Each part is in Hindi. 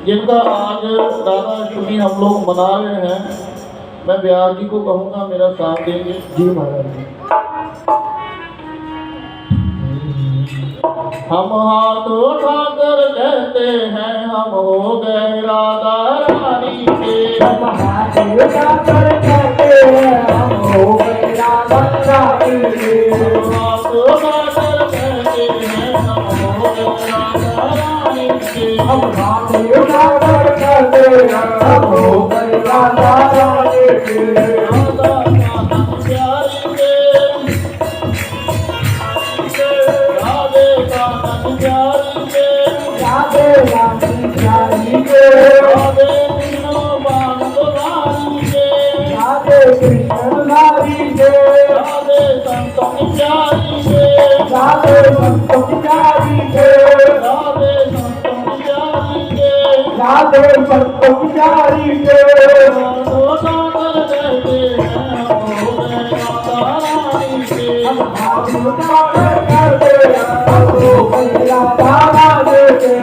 जिनका आज राधा अष्टमी हम लोग मना रहे हैं, मैं व्यास जी को कहूँगा मेरा साथ देंगे। जी महाराज। हम हाथ उठाकर कहते हैं हम हो गए राधा रानी के। हम हाथ उठाकर कहते हैं हम हो गए राधा रानी के। हम हाथ उठाकर कहते हैं हम हो गए राधा रानी के। हम हाथ उठाकर कहते हैं हम हो गए राधा रानी के। राधे रानी प्यारी के। राधे कृष्ण बांधवारी के। राधे कृष्ण नारी के। राधे संतन प्यारी के। राधे संतन प्यारी के। राधे संतन प्यारी के। राधे संतन प्यारी के। हम हाथ उठाकर कहते हैं हम हो गए राधा रानी के।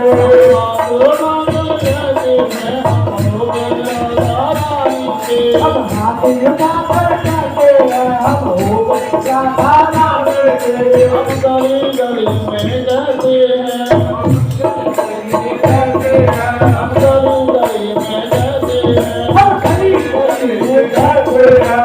हम हाथ उठाकर कहते हैं हम हो गए राधा रानी के। हम गली गली में कहते हैं, कहते हैं हम गली गली में कहते हैं, हम गली गली में कहते हैं,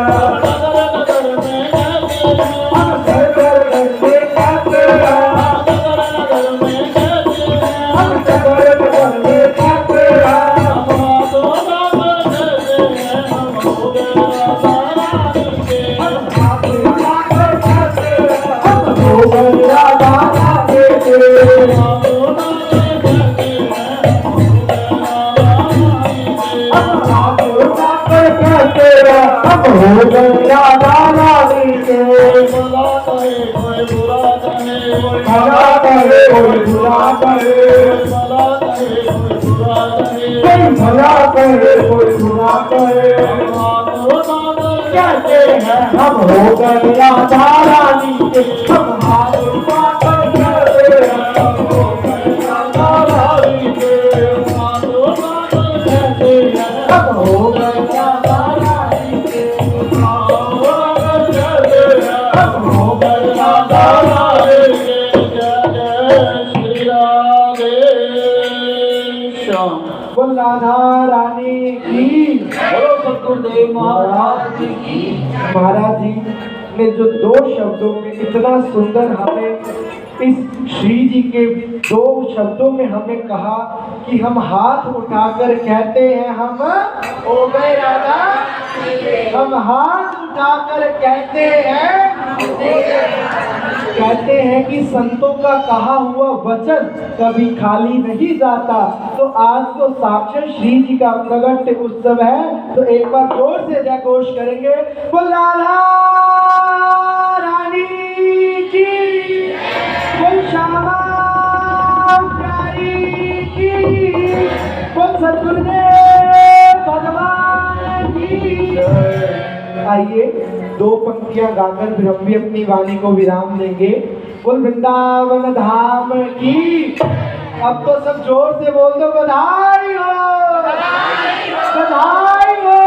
नगर नगर में कहते हैं, हम घर घर में कहते हैं, नगर नगर में कहते हैं, हम घर घर में कहते हैं। हम हाथों उठाकर कहते हैं हम हो गए राधा रानी के। हम हाथ उठाकर कहते हैं हम हो गए राधा रानी के। हाथों उठाकर कहते हैं हम हो गए राधा रानी के। हम हाथ उठाकर कहते हैं हम हो गए राधा रानी के। भला कहे कोई बुरा कहे, भला करे कोई बुरा करे, भला कहे कोई बुरा कहे, कोई भला करे कोई बुरा करे। कहते हैं हम हो गए राधा रानी के। हम हाथ उठाकर कहते हैं राधा रानी की। बोलो सतगुरुदेव महाराज जी की। महाराज जी ने जो 2 शब्दों में इतना सुंदर हमें इस श्री जी के 2 शब्दों में हमें कहा कि हम हाथ उठाकर कहते हैं हम हो गए राधा, हम हाथ उठाकर कहते हैं कि संतों का कहा हुआ वचन कभी खाली नहीं जाता। तो आज तो साक्षात श्री जी का प्रगट उत्सव है, तो एक बार जोर से जयघोष करेंगे, बोल राधा रानी की, बोल श्यामा प्यारी की, बोल सद्गुरुदेव भगवान की। आइए 2 पंक्तियां गाकर फिर हम भी अपनी वाणी को विराम देंगे। बोल वृंदावन धाम की। अब तो सब जोर से बोल दो, बधाई हो, बधाई हो।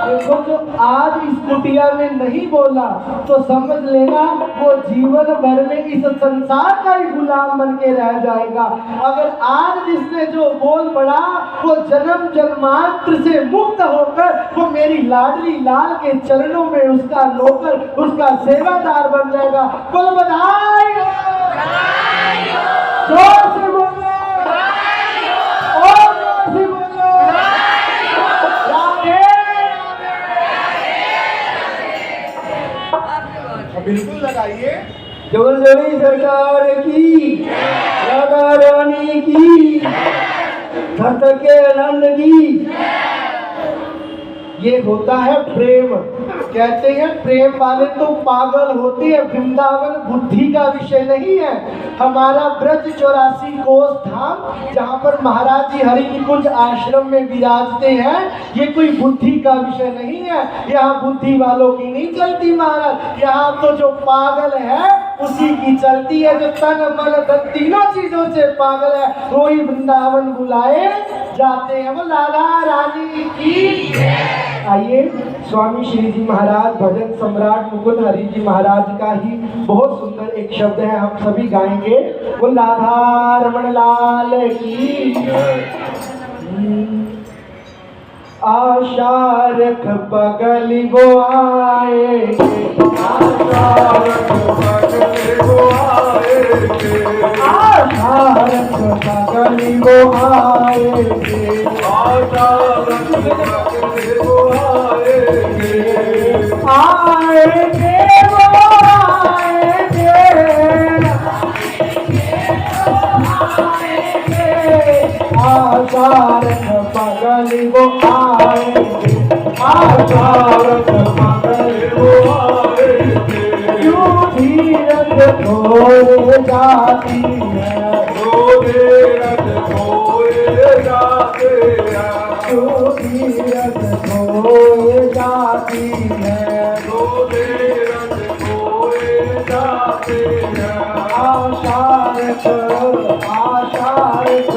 देखो जो आज इस कुटिया में नहीं बोला तो समझ लेना वो जीवन भर में इस संसार का ही गुलाम बन के रह जाएगा। अगर आज जिसने जो बोल पड़ा वो जन्म जन्मांतर से मुक्त होकर वो मेरी लाडली लाल के चरणों में उसका नौकर, उसका सेवादार बन जाएगा। बोलो बधाई हो, जोर से बोलो, और जोर से बोलो, राधे बिल्कुल लगाइए। जबरदस्ती सरकार की, राधा रानी की, भक्त के आनंद की। ये होता है प्रेम। कहते हैं प्रेम वाले तो पागल होते हैं। वृंदावन बुद्धि का विषय नहीं है। हमारा ब्रज 84 कोस धाम जहाँ पर महाराज जी हरि निकुंज आश्रम में विराजते हैं, ये कोई बुद्धि का विषय नहीं है। यहाँ बुद्धि वालों की नहीं चलती महाराज, यहाँ तो जो पागल है उसी की चलती है। जो तन मन धन तीनों चीजों से पागल है वो ही वृंदावन बुलाए जाते हैं। वो राधा रानी की। आइए स्वामी श्री जी महाराज भजन सम्राट मुकुंद हरि जी महाराज का ही बहुत सुंदर एक शब्द है, हम सभी गाएंगे। वो राधा रमण लाल की। आशा रख बगल वो आएंगे, आशा रख बगल वो आएंगे, आशा रख बगल वो आएंगे, आशा रख बगल वो आएंगे, आएंगे वो आएंगे, आशा रख बगल वो आएंगे, आशा रख बगल वो आएंगे। क्यों धीरज खोए जाती है, क्यों धीरज खोए जाते हैं, क्यों धीरज खोए जाती है, क्यों धीरज खोए जाते हैं। आशा रख, आशा रख,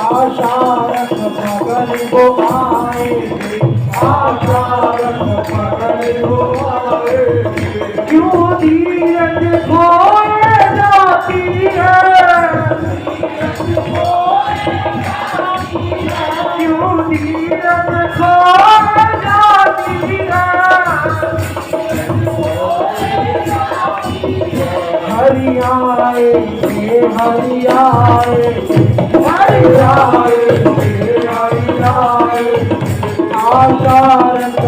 आशा रख बगल वो आएंगे, आशा रख बगल वो आएंगे। क्यों धीरज खोए जाती है, क्यों धीरज खोए जाती है। हरि आएंगे, हरि आएंगे, हरि आएंगे, हरि आएंगे। आशा रख,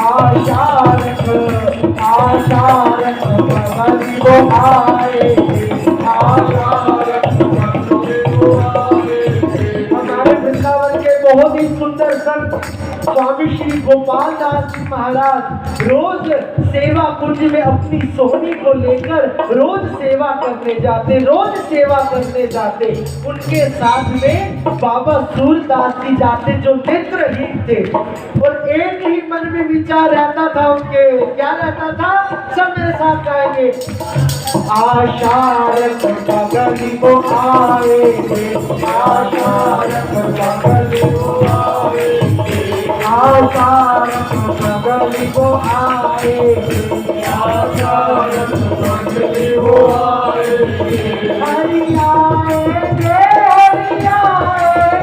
आशा रख, आशा रख बगल वो आएंगे, आशा रख बगल वो आएंगे। हमारे वृंदावन के बहुत ही सुंदर संत स्वामी श्री गोपाल दास जी महाराज रोज सेवा कुंज में अपनी सोहनी को लेकर रोज सेवा करने जाते, रोज सेवा करने जाते। उनके साथ में बाबा सूरदास जी जाते जो नेत्रहीन थे, और एक ही मन में विचार रहता था उनके। क्या रहता था? सब मेरे साथ गाएंगे। आशा रख बगल वो आएंगे, आशा रख बगल वो आएंगे, आशा रख बगल वो आएंगे, आशा रख बगल वो आएंगे। हरि आएंगे, हरि आएंगे,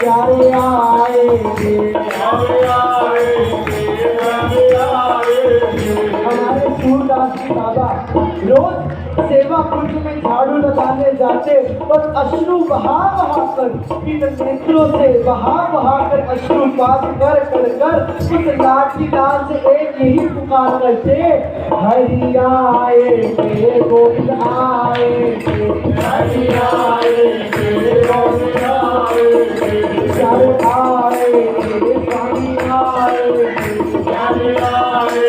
प्यारे आए हमारे सूरदास जी बाबा रोज सेवा कुंज में झाड़ू लगाने जाते और अश्रु बहा बहा कर इन नेत्रों से बहा बहा कर अश्रुपात कर कर कर उस लाठी लाल से एक यही पुकार करते, हरि आए गोविंद आए, हरि आए गोविंद आए, प्यारे आए स्वामी आए, प्यारे आए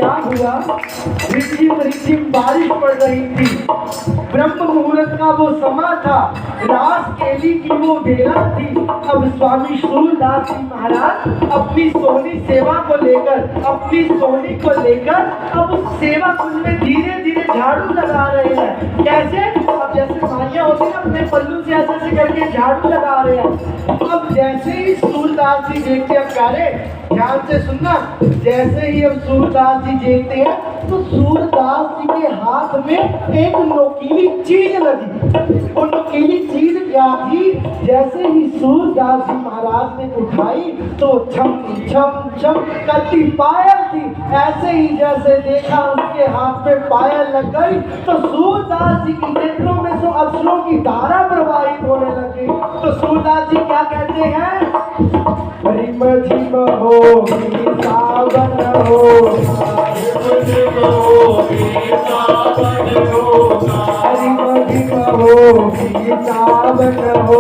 राम आए, बारिश पड़ रही थी, ब्रह्म मुहूर्त का वो समा था, रास केली की वो बेला थी। अब स्वामी सूरदास जी महाराज अपनी सोनी सेवा को लेकर, अपनी सोनी को लेकर अब उस सेवा कुंज में धीरे धीरे झाड़ू लगा रहे हैं। कैसे? अब जैसे माइयां होती है अपने पल्लू से ऐसे ऐसे करके झाड़ू लगा रहे हैं। अब जैसे ही सूरदास जी देखते हैं, प्यारे ध्यान से सुनना, जैसे ही अब सूरदास जी देखते हैं तो सूरदास जी के हाथ में एक नोकीली चीज लगी। वो नोकीली चीज क्या थी? जैसे ही सूरदास जी महाराज ने उठाई तो छम छम छम करती पायल थी। ऐसे ही जैसे देखा उसके हाथ में पायल लग गई तो सूरदास जी की नेत्रों में तो अश्रुओं की धारा प्रवाहित होने लगी। तो सूरदास जी क्या कहते हैं? रिम झिम हो सावन हो, रिम झिम हो सावन हो,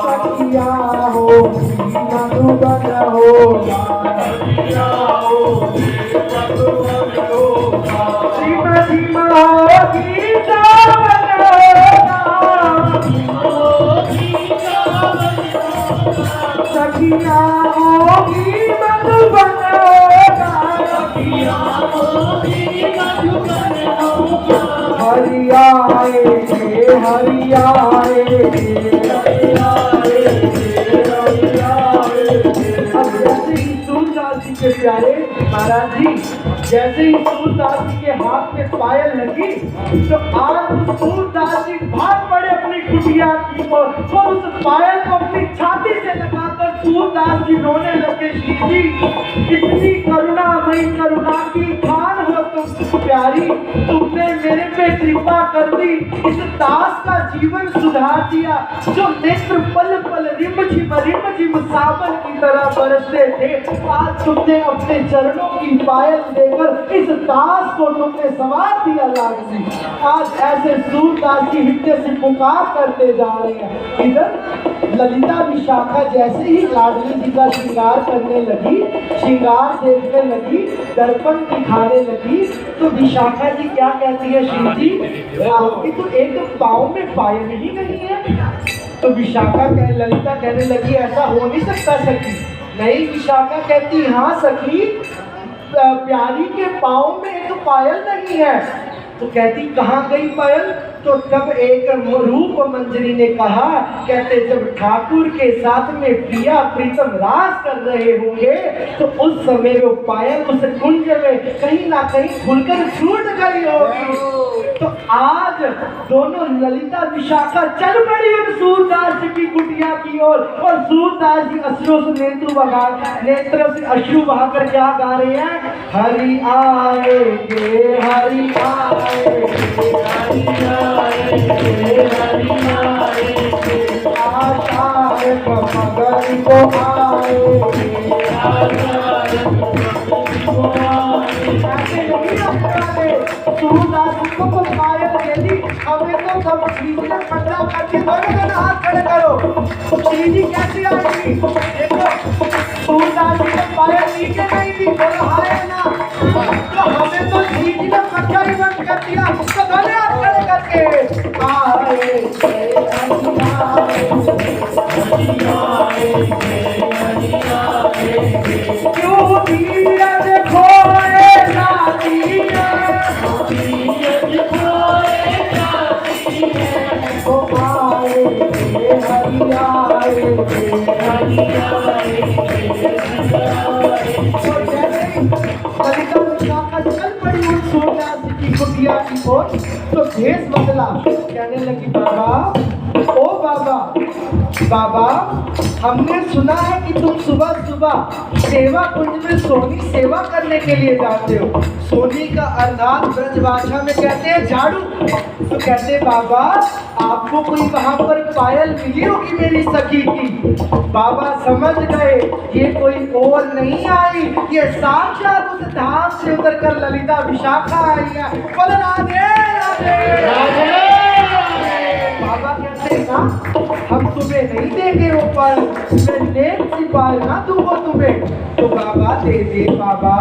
सखिया हो मधुबन हो, रिम झिम होगी सावन सखिया होगी मधुबन हरि आए हरि आए। अब जैसे ही सूरदास जी के प्यारे महाराज जी, जैसे ही सूरदास जी के हाथ में पायल लगी तो आज सूरदास जी भाग पड़े अपनी कुटिया की ओर और उस पायल को अपनी छाती से लगाकर सूरदास जी रोने लगे। श्री जी, इतनी करुणामयी करुणा की खान हो तुम प्यारी, तुमने मेरे पे कृपा कर दी, इस दास का जीवन सुधार दिया। जो नेत्र पल पल रिम झिम सावन की तरह बरसते थे, आज तुमने अपने चरणों की पायल देकर इस दास को तुमने संवार दिया। लाडली आज ऐसे सूरदास जी हृदय से पुकार करते जा रहे हैं। इधर ललिता विशाखा जैसे ही लाडली जी का श्रृंगार करने लगी, श्रृंगार देखने लगी, दर्पण दिखाने लगी तो विशाखा जी क्या कहती है? श्री जी, आपकी तो एक पाँव में पायल ही नहीं है। तो विशाखा ललिता कहने लगी ऐसा हो नहीं सकता सखी। नहीं, विशाखा कहती हाँ सखी, प्यारी के पाँव में एक पायल नहीं है। तो कहती कहाँ गई पायल? तो तब एक रूप मंजरी ने कहा, कहते जब ठाकुर के साथ में प्रिया प्रीतम रास कर रहे होंगे तो उस समय वो पायल उस कुंज में कहीं ना कहीं खुलकर छूट गई होगी। तो आज दोनों ललिता विशाखा चल पड़ी उन सूरदास जी की कुटिया की ओर और सूरदास जी अश्रु से नेत्र से अश्रु बहाकर क्या गा रहे हैं? हरि आएंगे हरि आएंगे हरि आएंगे आचार्य मगर को सूरदास को पायल यदि हमें तो सब श्रीजी ने पटरा करके दोनों जन हाथ खड़े करो। श्रीजी कैसे आएगी? देखो सूरदास जी ने पायल नीचे नहीं दी, बोलो हाय ना। तो हमें तो श्रीजी ने पटरा ही बंद कर दिया, तो दोनों हाथ खड़े करके कुटिया की ओर तो भेष बदला। कहने लगी बाबा, ओ बाबा, बाबा हमने सुना है कि तुम सुबह सुबह सेवा कुंज में सोनी सेवा करने के लिए जाते हो। सोनी का अर्थात ब्रजभाषा में कहते हैं झाड़ू। तो कहते बाबा आपको कोई वहां पर पायल मिली होगी मेरी सखी की। बाबा समझ गए ये कोई और नहीं आई, ये साक्षात उस धाम से उतर कर ललिता विशाखा आई है। बोलो राधे राधे। बाबा कहते हैं ना हम तुम्हें नहीं देंगे वो पायल, मैं नेक सी पायल ना दूंगा तुम्हें। तो बाबा दे दे बाबा,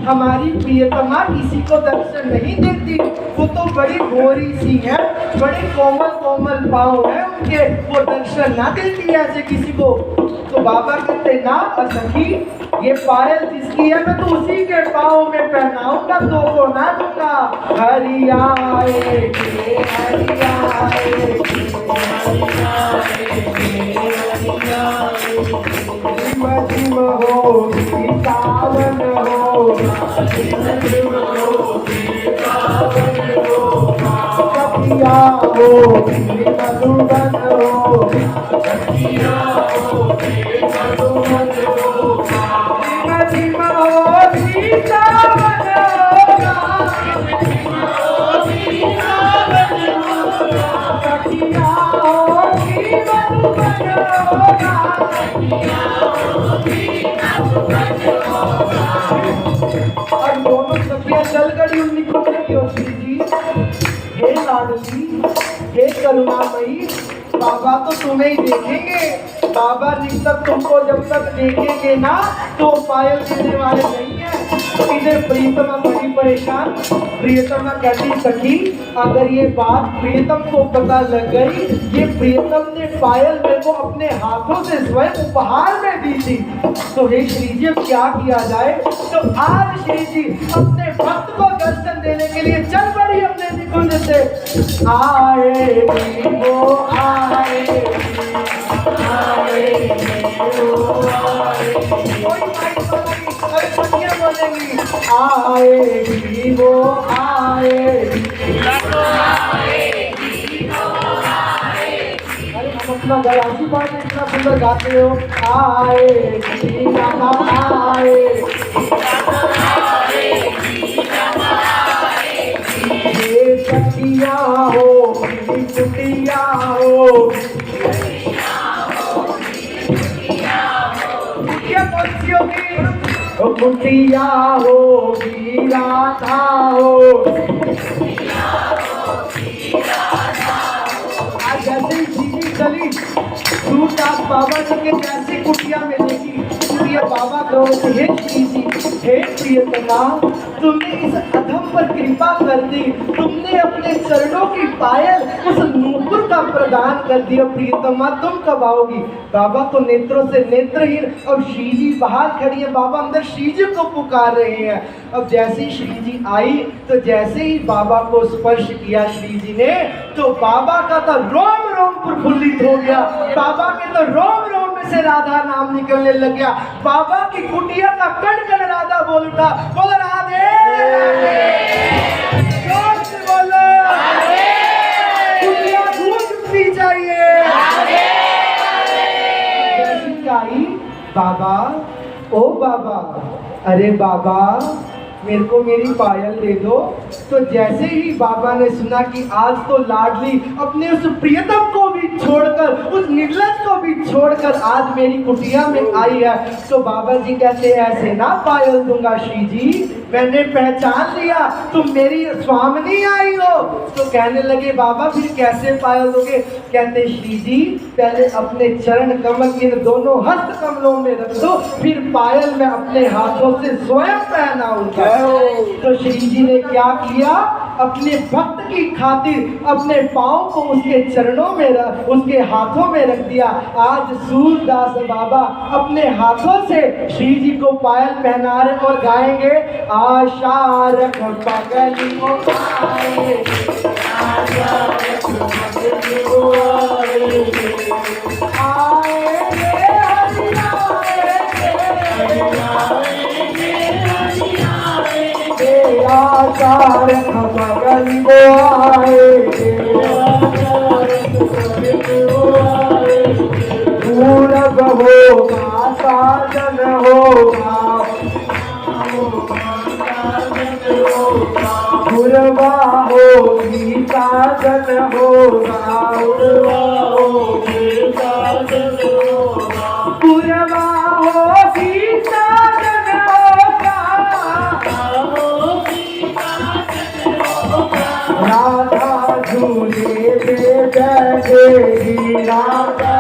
हमारी प्रियतमा किसी को दर्शन नहीं देती, वो तो बड़ी गोरी सी है, बड़े कोमल कोमल पाँव है उनके, वो दर्शन ना देती ऐसे किसी को। तो बाबा कहते ना सखी ये पायल जिसकी है मैं तो उसी के पाँव में पहनाऊंगा, तो को ना दूंगा। हरियाए हरियाए जिम हो सावन हो, सखिया हो मधुबन हो, जिम हो सीतावन होगा, सखिया हो मधुबन होगा। और दोनों सखियां चल गई उन निकलने की होती जी। हे लाडली, हे करुणामयी, बाबा तो तुम्हें ही देखेंगे। बाबा निकट तुमको जब तक देखेंगे ना तो पायल देने वाले नहीं है। इधर प्रियतमा बड़ी परेशान। प्रियतमा कहती सखी अगर ये बात प्रियतम को पता लग गई, ये प्रियतम ने पायल मेरे को अपने हाथों से स्वयं उपहार में दी थी, तो हे श्री जी अब क्या किया जाए। तो आज श्री जी अपने भक्त को दर्शन देने के लिए चल पड़ी अपने निकुंज से। आए वो आए बोलेंगी आएगी वो आएगी। अरे हम अपना गलासी पाठ इतना सुंदर गाते हो। आएगी राधा ये सखिया हो कुटिया हो, कुटिया होगी राधा हो। आज जैसे सीधी चली सूरदास बाबा जी के जैसे कुटिया में देखी, बाबा कहो हे श्री जी, हे प्रियतमा, तुमने इस अधम पर कृपा कर दी, तुमने अपने चरणों की पायल उस नूपुर का प्रदान कर दिया। प्रियतमा तुम कब आओगी। बाबा तो नेत्रों से नेत्रहीन। अब श्री जी बाहर खड़ी है, बाबा अंदर श्री जी को पुकार रहे हैं। अब जैसे ही श्री जी आई तो जैसे ही बाबा को स्पर्श किया श्री जी ने, तो बाबा का तो रोम रोम प्रफुल्लित हो गया। बाबा के तो रोम रोम में से राधा नाम निकलने लग गया। बाबा की कुटिया का कण कण राधा बोल उठा। बोल राधे जोर से बोलो, कुटिया घूमनी चाहिए। जैसी आई बाबा, ओ बाबा, अरे बाबा मेरे को मेरी पायल दे दो। तो जैसे ही बाबा ने सुना कि आज तो लाडली अपने उस प्रियतम को भी छोड़कर, उस निर्लज को भी छोड़कर आज मेरी कुटिया में आई है, तो बाबा जी कहते ऐसे ना पायल दूंगा श्री जी, मैंने पहचान लिया तुम मेरी स्वामिनी आई हो। तो कहने लगे बाबा फिर कैसे पायल दोगे। कहते श्री जी पहले अपने चरण कमल इन दोनों हस्त कमलों में रख दो, फिर पायल मैं अपने हाथों से स्वयं पहनाऊंगा। तो श्री जी ने क्या किया, अपने भक्त की खातिर अपने पाँव को उसके चरणों में उसके हाथों में रख दिया। आज सूरदास बाबा अपने हाथों से श्री जी को पायल पहना रहे और गाएंगे आशा रख पगलियों आए, आशा रख पगलियों आए, आशा रख बगल को आए, पूरब होगा साजन होगा, पूर्वा होगी साजन होगा, पूर्वा होगी साजन होगा, राधा झूले पे बैठेगी, राधा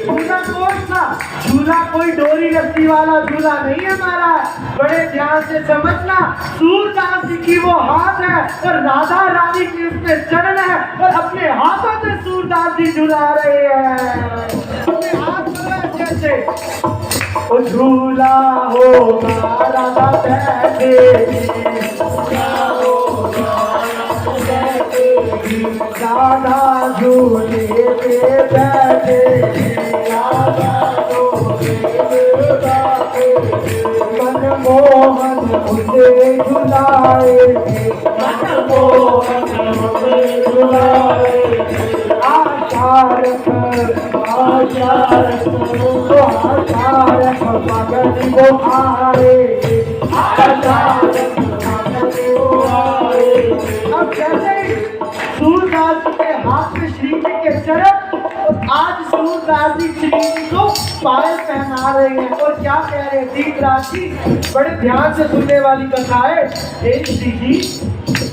झूला कौन सा झूला? कोई डोरी रस्सी वाला झूला नहीं है हमारा। बड़े ध्यान से समझना, सूरदास जी की वो हाथ है और राधा रानी की उसमें चरण है और अपने हाथों से सूरदास जी झूला रहे हैं। अपने हाथ जैसे वो झूला होगा राधा बैठेगी, राधा झूले पे बैठेगी, मनमोहन उसे झुलाएगी, मनमोहन उसे झुलाएगी, आशा रख मगन को आएगी, आशा रख मगन को आएगी। अब जैसे सूरदास जी के हाथ में श्री जी के चरण, और आज सूरदास जी श्री जी को पायल पहना रहे हैं और क्या कह रहे हैं? दीपराज जी बड़े ध्यान से सुनने वाली कथा है। हे श्री जी,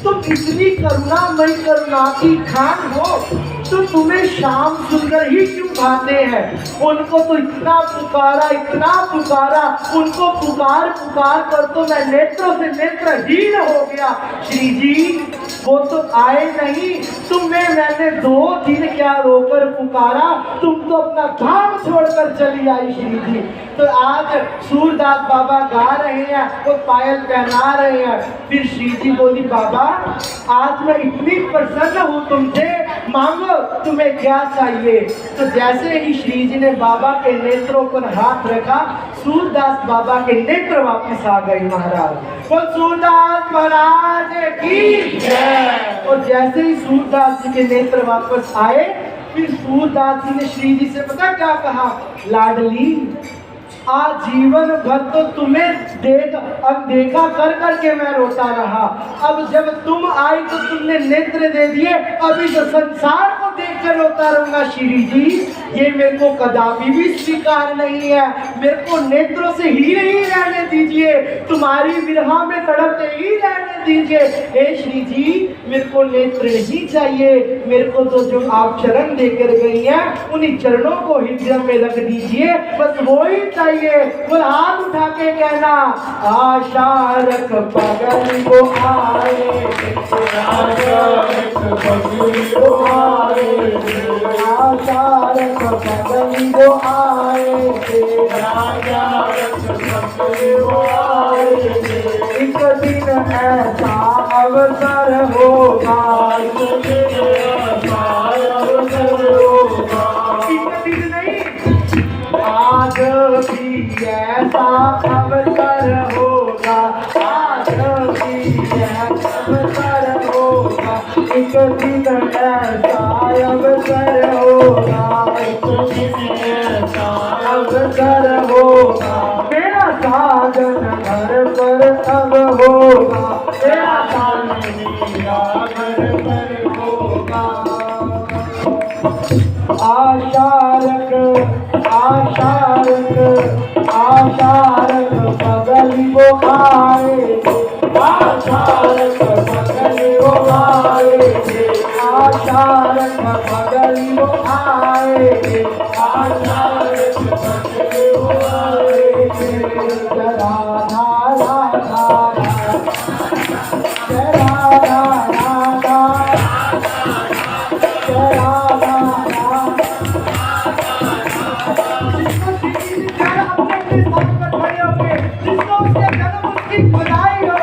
तुम इतनी करुणामयी करुणा की खान हो तो तुम्हें श्याम सुंदर ही क्यों भाते हैं? उनको तो इतना पुकारा, उनको पुकार पुकार कर तो मैं नेत्रों से नेत्रहीन हो गया। श्री जी वो तो आए नहीं, तुम्हें मैंने 2 दिन क्या रोकर पुकारा, तुम तो अपना धाम छोड़कर चली आई श्री जी। तो आज सूरदास बाबा गा रहे हैं, वो पायल पहना रहे हैं। फिर श्री जी बोली, बाबा आज मैं इतनी प्रसन्न हूँ तुमसे, मांगो तुम्हें क्या चाहिए। तो जैसे ही श्री जी ने बाबा के नेत्रों पर हाथ रखा, सूरदास बाबा के नेत्र वापस आ गए महाराज। वो सूरदास महाराज की जय। और जैसे ही सूरदास जी के नेत्र वापस आए, फिर सूरदास जी ने श्री जी से पता क्या कहा? लाडली आजीवन भर तो तुम्हें अनदेखा कर करके मैं रोता रहा, अब जब तुम आई तो तुमने नेत्र दे दिए, अभी तो संसार को देखकर रोता रहूंगा। श्री जी ये मेरे को कदापि भी स्वीकार नहीं है, मेरे को नेत्रों से ही नहीं रहने दीजिए, तुम्हारी विरह में तड़पते ही रहने दीजिए। हे श्री जी मेरे को नेत्र नहीं चाहिए, मेरे को तो जो आप चरण देकर गई हैं उन्हीं चरणों को हृदय में रख दीजिए, बस वो ही चाहिए। वो हाथ उठा के कहना, आशा रख पगल को आए, आशा रख पगल को आए, आशा रख पगल को आए, आशा रख पगल को आए। एक दिन ऐसा अवसर होगा, एक दिन ऐसा अवसर होगा, एक दिन नहीं आज भी ऐसा अवसर होगा, आज भी ऐसा अवसर होगा, एक दिन ऐसा अवसर होगा, एक दिन ऐसा अवसर होगा, मेरा साजन घर पर अब होगा, मेरा साजन घर पर होगा। आशा रख बगल को आए, आशा रख बगल को आए, आशा रख बगल को आए, आशा रख बगल को आए। राधा राधा राधा राधा जिसको उसके जन्म उसकी खुदाई हो,